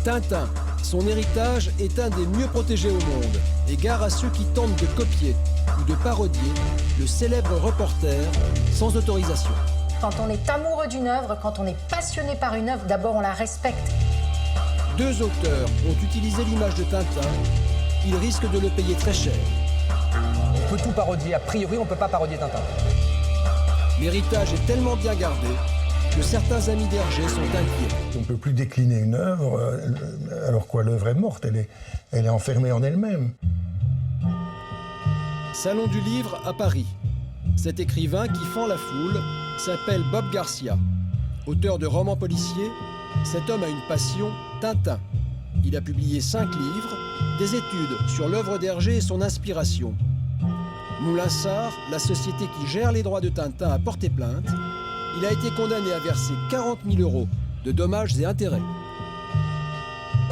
Tintin, son héritage est un des mieux protégés au monde. Et gare à ceux qui tentent de copier ou de parodier le célèbre reporter sans autorisation. Quand on est amoureux d'une œuvre, quand on est passionné par une œuvre, d'abord on la respecte. Deux auteurs ont utilisé l'image de Tintin. Ils risquent de le payer très cher. On peut tout parodier. A priori, on ne peut pas parodier Tintin. L'héritage est tellement bien gardé que certains amis d'Hergé sont inquiets. On ne peut plus décliner une œuvre, alors quoi, l'œuvre est morte, elle est enfermée en elle-même. Salon du livre à Paris. Cet écrivain qui fend la foule s'appelle Bob Garcia. Auteur de romans policiers, cet homme a une passion, Tintin. Il a publié 5 livres, des études sur l'œuvre d'Hergé et son inspiration. Moulinsart, la société qui gère les droits de Tintin, a porté plainte. Il a été condamné à verser 40 000 € de dommages et intérêts.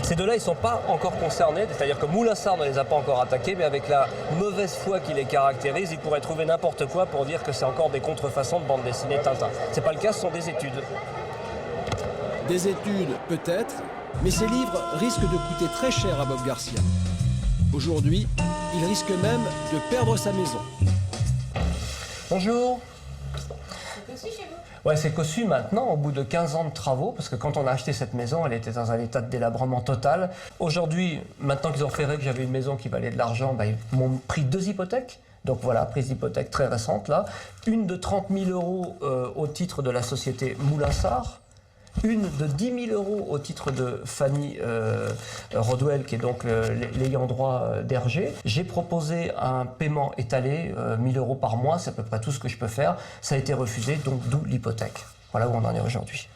Ces deux-là, ils ne sont pas encore concernés, c'est-à-dire que Moulinsart ne les a pas encore attaqués, mais avec la mauvaise foi qui les caractérise, ils pourraient trouver n'importe quoi pour dire que c'est encore des contrefaçons de bande dessinée Tintin. Ce n'est pas le cas, ce sont des études. Des études, peut-être, mais ces livres risquent de coûter très cher à Bob Garcia. Aujourd'hui, il risque même de perdre sa maison. Bonjour. C'est cossu chez vous? Ouais, c'est cossu maintenant, au bout de 15 ans de travaux, parce que quand on a acheté cette maison, elle était dans un état de délabrement total. Aujourd'hui, maintenant qu'ils ont ferré que j'avais une maison qui valait de l'argent, ils m'ont pris 2 hypothèques. Donc voilà, prise d'hypothèque très récente là. Une de 30 000 € au titre de la société Moulinsart. Une de 10 000 € au titre de Fanny Rodwell, qui est donc l'ayant droit d'Hergé. J'ai proposé un paiement étalé, 1 000 € par mois, c'est à peu près tout ce que je peux faire. Ça a été refusé, donc d'où l'hypothèque. Voilà où on en est aujourd'hui.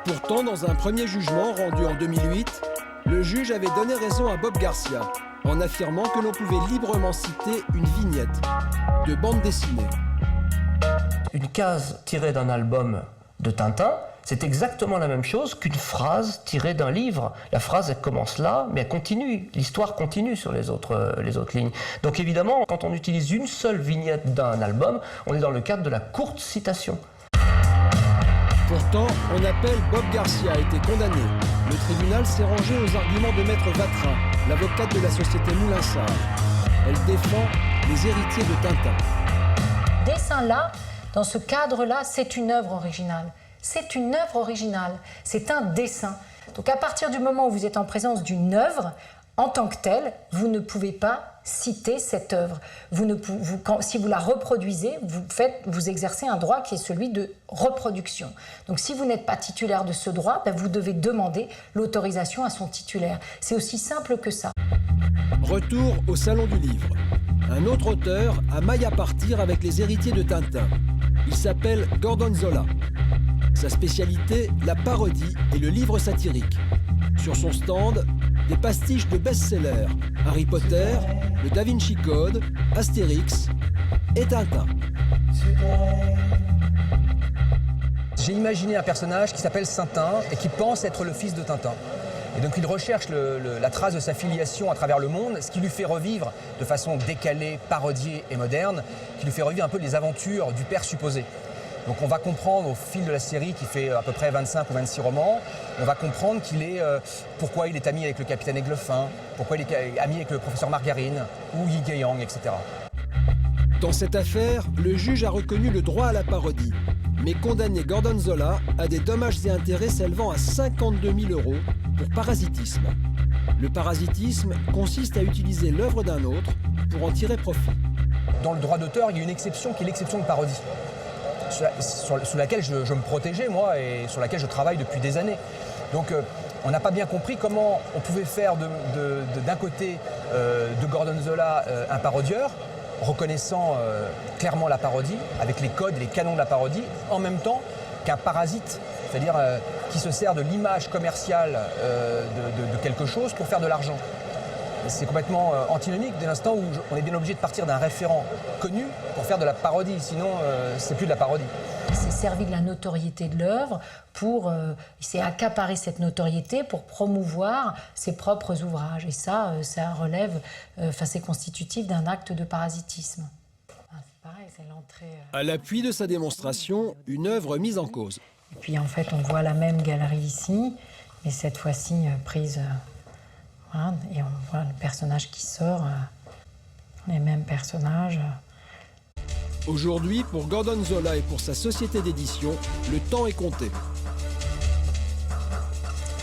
Pourtant, dans un premier jugement rendu en 2008, le juge avait donné raison à Bob Garcia en affirmant que l'on pouvait librement citer une vignette de bande dessinée. Une case tirée d'un album de Tintin, c'est exactement la même chose qu'une phrase tirée d'un livre. La phrase, elle commence là, mais elle continue. L'histoire continue sur les autres lignes. Donc évidemment, quand on utilise une seule vignette d'un album, on est dans le cadre de la courte citation. Pourtant, on appelle Bob Garcia a été condamné. Le tribunal s'est rangé aux arguments de Maître Vatrin, l'avocate de la société Moulinsart. Elle défend les héritiers de Tintin. Dessin-là, dans ce cadre-là, c'est une œuvre originale. C'est une œuvre originale, c'est un dessin. Donc à partir du moment où vous êtes en présence d'une œuvre, en tant que telle, vous ne pouvez pas citer cette œuvre. Si vous la reproduisez, vous exercez un droit qui est celui de reproduction. Donc si vous n'êtes pas titulaire de ce droit, vous devez demander l'autorisation à son titulaire. C'est aussi simple que ça. Retour au Salon du Livre. Un autre auteur a maille à partir avec les héritiers de Tintin. Il s'appelle Gordon Zola. Sa spécialité, la parodie et le livre satirique. Sur son stand, des pastiches de best-sellers, Harry Potter, le Da Vinci Code, Astérix et Tintin. J'ai imaginé un personnage qui s'appelle Tintin et qui pense être le fils de Tintin. Et donc il recherche la trace de sa filiation à travers le monde, ce qui lui fait revivre de façon décalée, parodiée et moderne, qui lui fait revivre un peu les aventures du père supposé. Donc on va comprendre au fil de la série, qui fait à peu près 25 ou 26 romans, on va comprendre pourquoi il est ami avec le capitaine Aiglefin, pourquoi il est ami avec le professeur Margarine, ou Yi Guiyang, etc. Dans cette affaire, le juge a reconnu le droit à la parodie, mais condamné Gordon Zola à des dommages et intérêts s'élevant à 52 000 € pour parasitisme. Le parasitisme consiste à utiliser l'œuvre d'un autre pour en tirer profit. Dans le droit d'auteur, il y a une exception qui est l'exception de parodie, sous laquelle je me protégeais, moi, et sur laquelle je travaille depuis des années. Donc on n'a pas bien compris comment on pouvait faire d'un côté de Gordon Zola un parodieur, reconnaissant clairement la parodie, avec les codes et les canons de la parodie, en même temps qu'un parasite, c'est-à-dire qui se sert de l'image commerciale de quelque chose pour faire de l'argent. C'est complètement antinomique dès l'instant où on est bien obligé de partir d'un référent connu pour faire de la parodie, sinon c'est plus de la parodie. Il s'est servi de la notoriété de l'œuvre il s'est accaparé cette notoriété pour promouvoir ses propres ouvrages. Et ça relève, c'est constitutif d'un acte de parasitisme. C'est pareil, c'est l'entrée. À l'appui de sa démonstration, une œuvre mise en cause. Et puis en fait, on voit la même galerie ici. mais cette fois-ci prise. Voilà, et on voit le personnage qui sort, les mêmes personnages. Aujourd'hui, pour Gordon Zola et pour sa société d'édition, le temps est compté.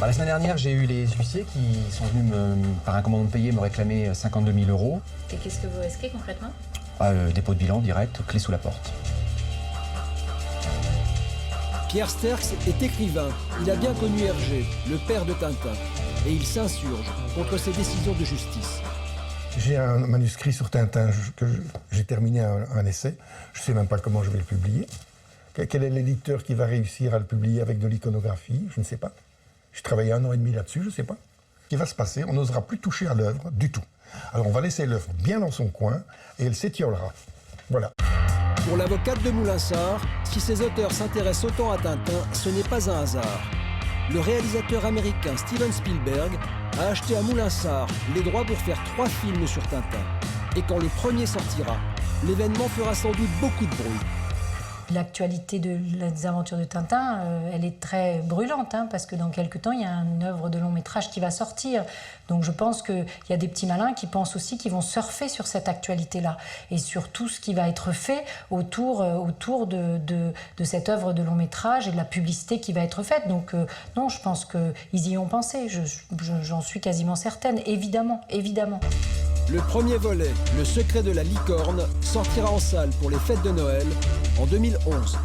La semaine dernière, j'ai eu les huissiers qui sont venus, par un commandement de payer, me réclamer 52 000 €. Et qu'est-ce que vous risquez concrètement? Dépôt de bilan direct, clé sous la porte. Pierre Sterckx est écrivain. Il a bien connu Hergé, le père de Tintin, et il s'insurge contre ces décisions de justice. J'ai un manuscrit sur Tintin que j'ai terminé un essai. Je ne sais même pas comment je vais le publier. Quel est l'éditeur qui va réussir à le publier avec de l'iconographie? Je ne sais pas. J'ai travaillé 1 an et demi là-dessus, je ne sais pas. Ce qui va se passer, on n'osera plus toucher à l'œuvre du tout. Alors on va laisser l'œuvre bien dans son coin et elle s'étiolera. Voilà. Pour l'avocate de Moulinsart, si ces auteurs s'intéressent autant à Tintin, ce n'est pas un hasard. Le réalisateur américain Steven Spielberg a acheté à Moulinsart les droits pour faire 3 films sur Tintin. Et quand le premier sortira, l'événement fera sans doute beaucoup de bruit. L'actualité des aventures de Tintin, elle est très brûlante, parce que dans quelques temps, il y a une œuvre de long métrage qui va sortir. Donc je pense qu'il y a des petits malins qui pensent aussi qu'ils vont surfer sur cette actualité-là et sur tout ce qui va être fait autour de cette œuvre de long métrage et de la publicité qui va être faite. Donc non, je pense qu'ils y ont pensé, j'en suis quasiment certaine, évidemment, évidemment. Le premier volet, Le secret de la licorne, sortira en salle pour les fêtes de Noël en 2011.